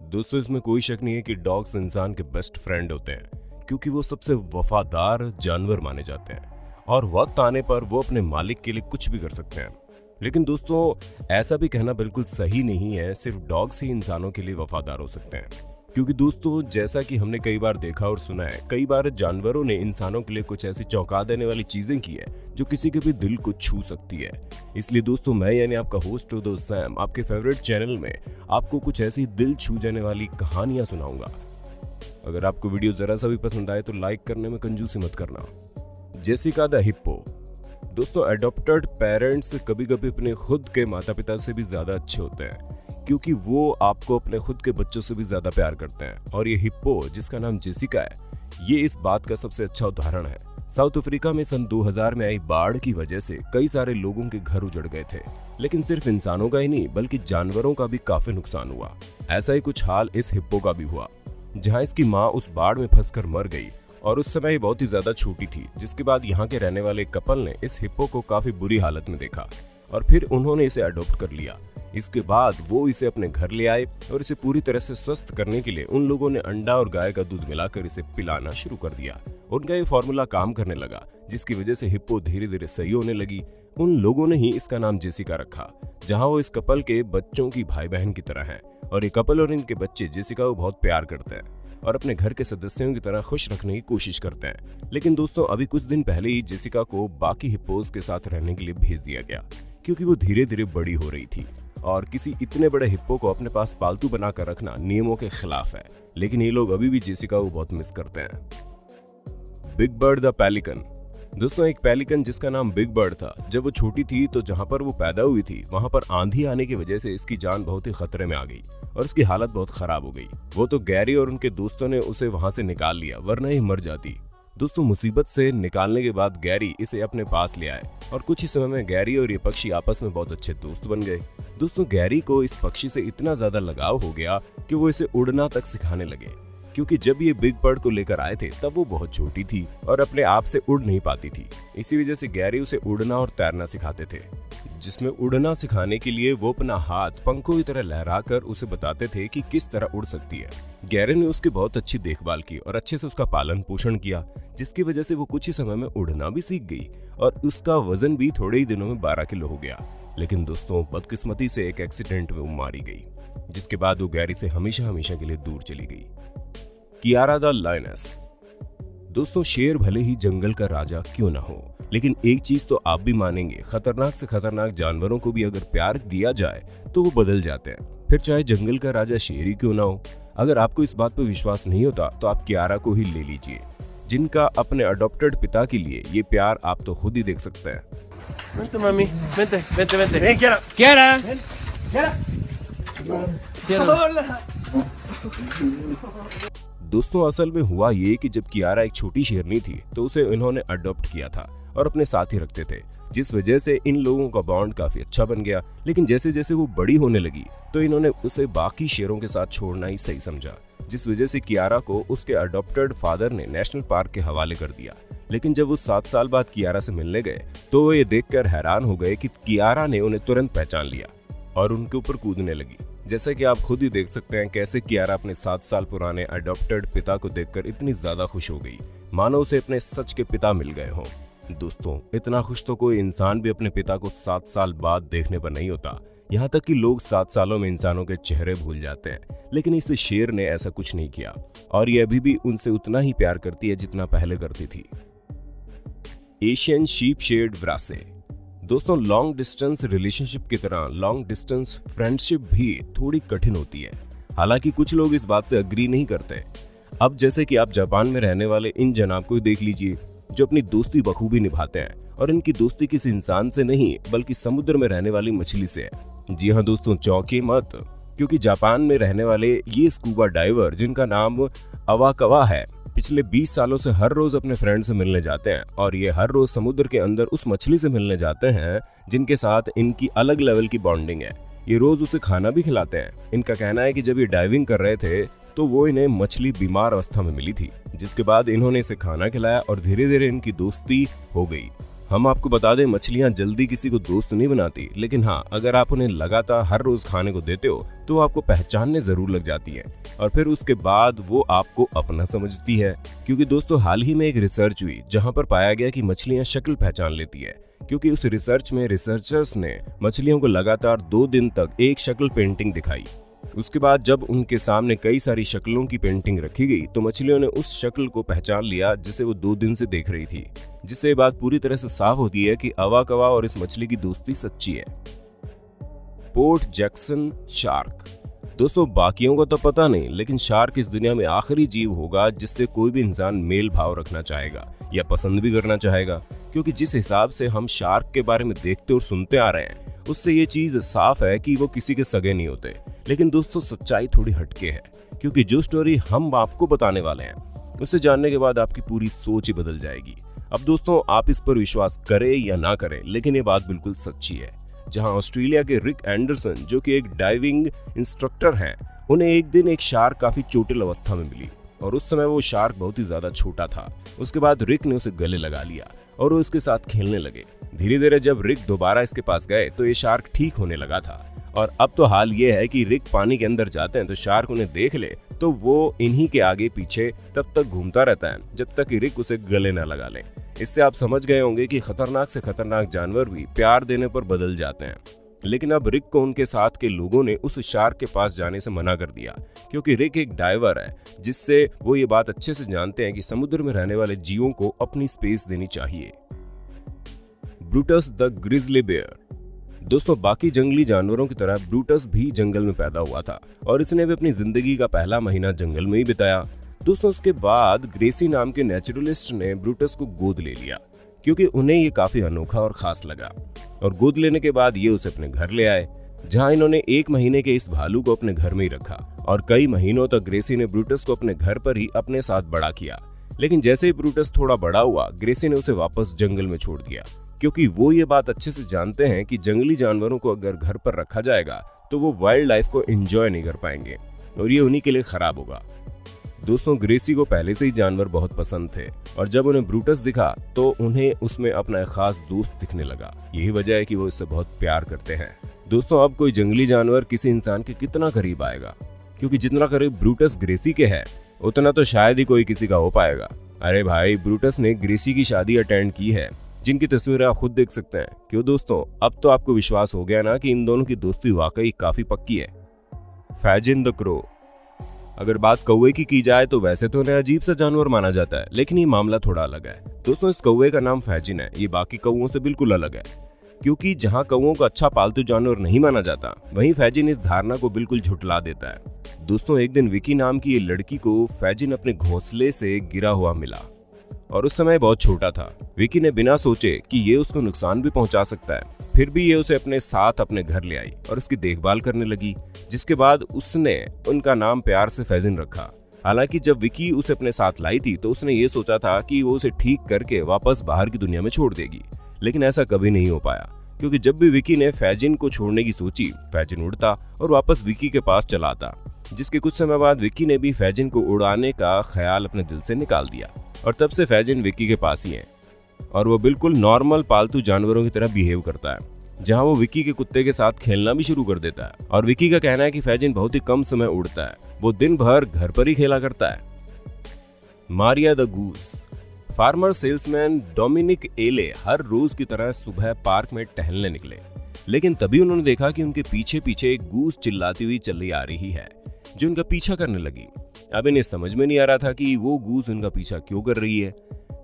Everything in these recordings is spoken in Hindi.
दोस्तों इसमें कोई शक नहीं है कि डॉग्स इंसान के बेस्ट फ्रेंड होते हैं, क्योंकि वो सबसे वफादार जानवर माने जाते हैं और वक्त आने पर वो अपने मालिक के लिए कुछ भी कर सकते हैं। लेकिन दोस्तों ऐसा भी कहना बिल्कुल सही नहीं है, सिर्फ डॉग्स ही इंसानों के लिए वफादार हो सकते हैं। क्योंकि दोस्तों जैसा कि हमने कई बार देखा और सुना है, कई बार जानवरों ने इंसानों के लिए कुछ ऐसी चौंका देने वाली चीजें की है जो किसी के भी दिल को छू सकती है। इसलिए दोस्तों मैं यानी आपका होस्ट दोस्त सैम आपके फेवरेट चैनल में आपको कुछ ऐसी दिल छू जाने वाली कहानियां सुनाऊंगा। अगर आपको वीडियो जरा सा भी पसंद आए तो लाइक करने में कंजूसी मत करना। Jessica the hippo. दोस्तों अडॉप्टेड पेरेंट्स कभी कभी अपने खुद के माता पिता से भी ज्यादा अच्छे होते हैं, क्योंकि वो आपको अपने खुद के बच्चों से भी ज्यादा प्यार करते हैं। और ये हिप्पो जिसका नाम जेसिका है, ये इस बात का सबसे अच्छा उदाहरण है। साउथ अफ्रीका में सन 2000 में आई बाढ़ की वजह से कई सारे लोगों के घर उजड़ गए थे, लेकिन सिर्फ इंसानों का ही नहीं बल्कि जानवरों का भी काफी नुकसान हुआ। ऐसा ही कुछ हाल इस हिप्पो का भी हुआ, जहाँ इसकी माँ उस बाढ़ में फंसकर मर गई और उस समय ये बहुत ही ज्यादा छोटी थी। जिसके बाद यहाँ के रहने वाले कपल ने इस हिप्पो को काफी बुरी हालत में देखा और फिर उन्होंने इसे अडॉप्ट कर लिया। इसके बाद वो इसे अपने घर ले आए और इसे पूरी तरह से स्वस्थ करने के लिए उन लोगों ने अंडा और गाय का दूध मिलाकर इसे पिलाना शुरू कर दिया। उनका ये फॉर्मूला काम करने लगा, जिसकी वजह से हिप्पो धीरे धीरे सही होने लगी। उन लोगों ने ही इसका नाम जेसिका रखा, जहाँ वो इस कपल के बच्चों की भाई बहन की तरह है। और ये कपल और इनके बच्चे जेसिका को बहुत प्यार करते हैं और अपने घर के सदस्यों की तरह खुश रखने की कोशिश करते हैं। लेकिन दोस्तों अभी कुछ दिन पहले ही जेसिका को बाकी हिप्पोज के साथ रहने के लिए भेज दिया गया, क्योंकि वो धीरे धीरे बड़ी हो रही थी और किसी इतने बड़े हिप्पो को अपने पास पालतू बनाकर रखना नियमों के खिलाफ है। लेकिन ये लोग अभी भी जेसिका को बहुत मिस करते हैं। Big bird the pelican. दोस्तों एक पेलिकन जिसका नाम बिग बर्ड था, जब वो छोटी थी तो जहां पर वो पैदा हुई थी वहां पर आंधी आने की वजह से इसकी जान बहुत ही खतरे में आ गई और इसकी हालत बहुत खराब हो गई। वो तो गैरी और उनके दोस्तों ने उसे वहां से निकाल लिया, वरना ही मर जाती। दोस्तों मुसीबत से निकालने के बाद गैरी इसे अपने पास ले आए और कुछ ही समय में गैरी और ये पक्षी आपस में बहुत अच्छे दोस्त बन गए। दोस्तों गैरी को इस पक्षी से इतना ज्यादा लगाव हो गया कि वो इसे उड़ना तक सिखाने लगे, क्योंकि जब ये बिग बर्ड को लेकर आए थे तब वो बहुत छोटी थी और अपने आप से उड़ नहीं पाती थी। इसी वजह से गैरी उसे उड़ना और तैरना सिखाते थे, जिसमें उड़ना सिखाने के लिए वो अपना हाथ पंखों की तरह लहराकर उसे बताते थे कि किस तरह उड़ सकती है। गैरी ने उसकी बहुत अच्छी देखभाल की और अच्छे से उसका पालन पोषण किया, जिसकी वजह से वो कुछ ही समय में उड़ना भी सीख गई और उसका वजन भी थोड़े ही दिनों में 12 किलो हो गया। लेकिन दोस्तों बदकिस्मती से एक एक्सीडेंट में वो मारी गई, जिसके बाद वो गैरी से हमेशा हमेशा के लिए दूर चली गई। Kiara the lioness. दोस्तों शेर भले ही जंगल का राजा क्यों ना हो, लेकिन एक चीज तो आप भी मानेंगे, खतरनाक से खतरनाक जानवरों को भी अगर प्यार दिया जाए तो वो बदल जाते हैं, फिर चाहे जंगल का राजा शेर ही क्यों ना हो। अगर आपको इस बात पर विश्वास नहीं होता तो आप कियारा को ही ले लीजिए, जिनका अपने अडॉप्टेड पिता के लिए ये प्यार आप तो खुद ही देख सकते हैं। Vente, mami. Vente, vente, vente. Ven, Kiara. Kiara. Ven. Kiara. Kiara. दोस्तों असल में हुआ ये कि जब कियारा एक छोटी शेरनी थी तो उसे इन्होंने अडॉप्ट किया था और अपने साथ ही रखते थे, जिस वजह से इन लोगों का बॉन्ड काफी अच्छा बन गया। लेकिन जैसे जैसे वो बड़ी होने लगी तो इन्होंने उसे बाकी शेरों के साथ छोड़ना ही सही समझा, जिस वजह से कियारा को उसके अडॉप्टेड फादर ने नेशनल पार्क के हवाले कर दिया। लेकिन जब वो 7 साल बाद कियारा से मिलने गए तो वो ये देखकर हैरान हो गए कि कियारा ने उन्हें तुरंत पहचान लिया और उनके ऊपर कूदने लगी। जैसा कि आप खुद ही देख सकते हैं कैसे कियारा अपने 7 साल पुराने अडॉप्टेड पिता को देखकर इतनी ज्यादा खुश हो गई, मानो उसे अपने सच के पिता मिल गए हों। दोस्तों इतना खुश तो कोई इंसान भी अपने पिता को 7 साल बाद देखने पर नहीं होता। यहाँ तक कि लोग 7 सालों में इंसानों के चेहरे भूल जाते हैं, लेकिन इस शेर ने ऐसा कुछ नहीं किया और ये अभी भी उनसे उतना ही प्यार करती है जितना पहले करती थी। एशियन शीप शेड व्रासे। दोस्तों लॉन्ग डिस्टेंस रिलेशनशिप की तरह लॉन्ग डिस्टेंस फ्रेंडशिप भी थोड़ी कठिन होती है। हालांकि कुछ लोग इस बात से अग्री नहीं करते। अब जैसे कि आप जापान में रहने वाले इन जनाब को देख लीजिए, जो अपनी दोस्ती बखूबी निभाते हैं और इनकी दोस्ती किसी इंसान से नहीं बल्कि समुद्र में रहने वाली मछली से है। जी हाँ दोस्तों चौंकिए मत, क्योंकि जापान में रहने वाले ये स्कूबा डाइवर जिनका नाम अवाकवा है, पिछले 20 सालों से हर रोज अपने फ्रेंड से मिलने जाते हैं और ये हर रोज समुद्र के अंदर उस मछली से मिलने जाते हैं जिनके साथ इनकी अलग लेवल की बॉन्डिंग है। ये रोज उसे खाना भी खिलाते हैं। इनका कहना है कि जब ये डाइविंग कर रहे थे तो वो इन्हें मछली बीमार अवस्था में मिली थी, जिसके बाद इन्होंने इसे खाना खिलाया और धीरे धीरे इनकी दोस्ती हो गई। हम आपको बता दें, मछलियां जल्दी किसी को दोस्त नहीं बनाती, लेकिन हाँ, अगर आप उन्हें लगातार हर रोज खाने को देते हो तो आपको पहचानने जरूर लग जाती है और फिर उसके बाद वो आपको अपना समझती है। क्योंकि दोस्तों, हाल ही में एक रिसर्च हुई जहां पर पाया गया कि मछलियां शक्ल पहचान लेती है। क्योंकि उस रिसर्च में रिसर्चर्स ने मछलियों को लगातार 2 दिन तक एक शक्ल पेंटिंग दिखाई। उसके बाद जब उनके सामने कई सारी शक्लों की पेंटिंग रखी गई तो मछलियों ने उस शक्ल को पहचान लिया जिसे वो 2 दिन से देख रही थी, जिससे ये बात पूरी तरह से साफ होती है कि अवाकवा और इस मछली की दोस्ती सच्ची है। Port Jackson shark. दोस्तों, बाकियों को तो पता नहीं, लेकिन शार्क इस दुनिया में आखिरी जीव होगा जिससे कोई भी इंसान मेल भाव रखना चाहेगा या पसंद भी करना चाहेगा। क्योंकि जिस हिसाब से हम शार्क के बारे में देखते और सुनते आ रहे हैं, उससे ये चीज साफ है कि वो किसी के सगे नहीं होते। लेकिन दोस्तों, सच्चाई थोड़ी हटके है, क्योंकि जो स्टोरी हम आपको बताने वाले हैं उसे जानने के बाद आपकी पूरी सोच ही बदल जाएगी। अब दोस्तों, आप इस पर विश्वास करें या ना करें, लेकिन ये बात बिल्कुल सच्ची है। जहां ऑस्ट्रेलिया के रिक एंडरसन, जो कि एक डाइविंग इंस्ट्रक्टर हैं, उन्हें एक दिन एक शार्क काफी चोटिल अवस्था में मिली और उस समय वो शार्क बहुत ही ज्यादा छोटा था। उसके बाद रिक ने उसे गले लगा लिया और वो उसके साथ खेलने लगे। धीरे धीरे जब रिक दोबारा इसके पास गए तो ये शार्क ठीक होने लगा था। और अब तो हाल ये है कि रिक पानी के अंदर जाते हैं तो शार्क उन्हें देख ले तो वो इन्हीं के आगे पीछे तब तक घूमता रहता है जब तक कि रिक उसे गले न लगा ले। इससे आप समझ गए होंगे कि खतरनाक से खतरनाक जानवर भी प्यार देने पर बदल जाते हैं। लेकिन अब रिक को उनके साथ के लोगों ने उस शार्क के पास जाने से मना कर दिया, क्योंकि रिक एक डाइवर है, जिससे वो ये बात अच्छे से जानते हैं कि समुद्र में रहने वाले जीवों को अपनी स्पेस देनी चाहिए। Brutus the grizzly bear. दोस्तों, बाकी जंगली जानवरों की तरह ब्रूटस भी जंगल में पैदा हुआ था और इसने भी अपनी जिंदगी का पहला महीना जंगल में ही बिताया। दोस्तों, उसके बाद ग्रेसी नाम के नेचुरलिस्ट ने ब्रूटस को गोद ले लिया, क्योंकि उन्हें ये काफी अनोखा और खास लगा। और गोद लेने के बाद ये उसे अपने घर ले आए, जहां इन्होंने 1 महीने के इस भालू को अपने घर में ही रखा और कई महीनों तक ग्रेसी ने ब्रूटस को अपने घर पर ही अपने साथ बड़ा किया। लेकिन जैसे ही ब्रूटस थोड़ा बड़ा हुआ, ग्रेसी ने उसे वापस जंगल में छोड़ दिया, क्योंकि वो ये बात अच्छे से जानते हैं कि जंगली जानवरों को अगर घर पर रखा जाएगा तो वो वाइल्ड लाइफ को एंजॉय नहीं कर पाएंगे और ये उन्हीं के लिए खराब होगा। दोस्तों, ग्रेसी को पहले से ही जानवर बहुत पसंद थे और जब उन्हें ब्रूटस दिखा तो उन्हें उसमें अपना एक खास दोस्त दिखने लगा। यही वजह है कि वो इससे बहुत प्यार करते हैं। दोस्तों, अब कोई जंगली जानवर किसी इंसान के कितना करीब आएगा, क्योंकि जितना करीब ब्रूटस ग्रेसी के है उतना तो शायद ही कोई किसी का हो पाएगा। अरे भाई, ब्रूटस ने ग्रेसी की शादी अटेंड की है, जिनकी तस्वीरें आप खुद देख सकते हैं। क्यों दोस्तों, अब तो आपको विश्वास हो गया ना कि इन दोनों की दोस्ती वाकई काफी पक्की है। फैजिन द क्रो। अगर बात कौवे की जाए तो वैसे तो उन्हें अजीब सा जानवर माना जाता है, लेकिन ये मामला थोड़ा अलग है। दोस्तों, इस कौवे का नाम फैजिन है। ये बाकी कौवों से बिल्कुल अलग है, क्योंकि जहां कौवों को अच्छा पालतू जानवर नहीं माना जाता, वहीं फैजिन इस धारणा को बिल्कुल झुठला देता है। दोस्तों, एक दिन विकी नाम की ये लड़की को फैजिन अपने घोंसले से गिरा हुआ मिला और उस समय बहुत छोटा था। विकी ने बिना सोचे कि ये उसको नुकसान भी पहुंचा सकता है, फिर भी ये उसे अपने साथ अपने घर ले आई और उसकी देखभाल करने लगी, जिसके बाद उसने उनका नाम प्यार से फैजिन रखा। हालांकि जब विकी उसे अपने साथ लाई थी तो उसने ये सोचा था कि वो उसे ठीक करके वापस बाहर की दुनिया में छोड़ देगी, लेकिन ऐसा कभी नहीं हो पाया, क्योंकि जब भी विकी ने फैजिन को छोड़ने की सोची, फैजिन उड़ता और वापस विकी के पास चला आता, जिसके कुछ समय बाद विकी ने भी फैजिन को उड़ाने का ख्याल अपने दिल से निकाल दिया और तब से फैजिन विकी के पास ही है और वो बिल्कुल नॉर्मल पालतू जानवरों की तरह बिहेव करता है, जहां वो विकी के कुत्ते के साथ खेलना भी शुरू कर देता है। और विकी का कहना है कि फैजिन बहुत ही कम समय उड़ता है, वो दिन भर घर पर ही खेला करता है। Maria the goose. Farmer salesman Dominic एले हर रोज की तरह सुबह पार्क में टहलने निकले, लेकिन तभी उन्होंने देखा कि उनके पीछे पीछे एक गूस चिल्लाती हुई चली आ रही है, जो उनका पीछा करने लगी। अब इन्हें समझ में नहीं आ रहा था कि वो गूस उनका पीछा क्यों कर रही है।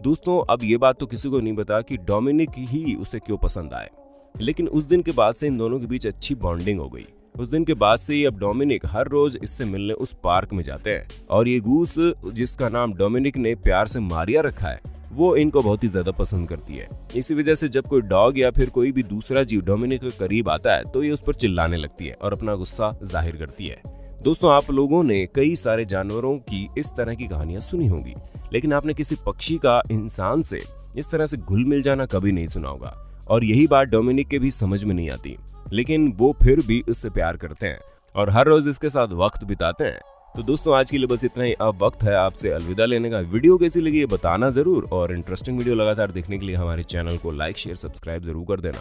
दोस्तों, अब ये बात तो किसी को नहीं पता कि डोमिनिक ही उसे क्यों पसंद आए, लेकिन उस दिन के बाद से इन दोनों के बीच अच्छी बॉन्डिंग हो गई। उस दिन के बाद से ही अब डोमिनिक हर रोज इससे मिलने उस पार्क में जाते हैं और ये गूस, जिसका नाम डोमिनिक ने प्यार से मारिया रखा है, वो इनको बहुत ही ज्यादा पसंद करती है। इसी वजह से जब कोई डॉग या फिर कोई भी दूसरा जीव डोमिनिक के करीब आता है तो ये उस पर चिल्लाने लगती है और अपना गुस्सा जाहिर करती है। दोस्तों, आप लोगों ने कई सारे जानवरों की इस तरह की कहानियां सुनी होंगी, लेकिन आपने किसी पक्षी का इंसान से इस तरह से घुल मिल जाना कभी नहीं सुना होगा। और यही बात डोमिनिक के भी समझ में नहीं आती, लेकिन वो फिर भी उससे प्यार करते हैं और हर रोज इसके साथ वक्त बिताते हैं। तो दोस्तों आज के लिए बस इतना ही। अब वक्त है आपसे अलविदा लेने का। वीडियो कैसी लगी ये बताना जरूर, और इंटरेस्टिंग वीडियो लगातार देखने के लिए हमारे चैनल को लाइक शेयर सब्सक्राइब जरूर कर देना।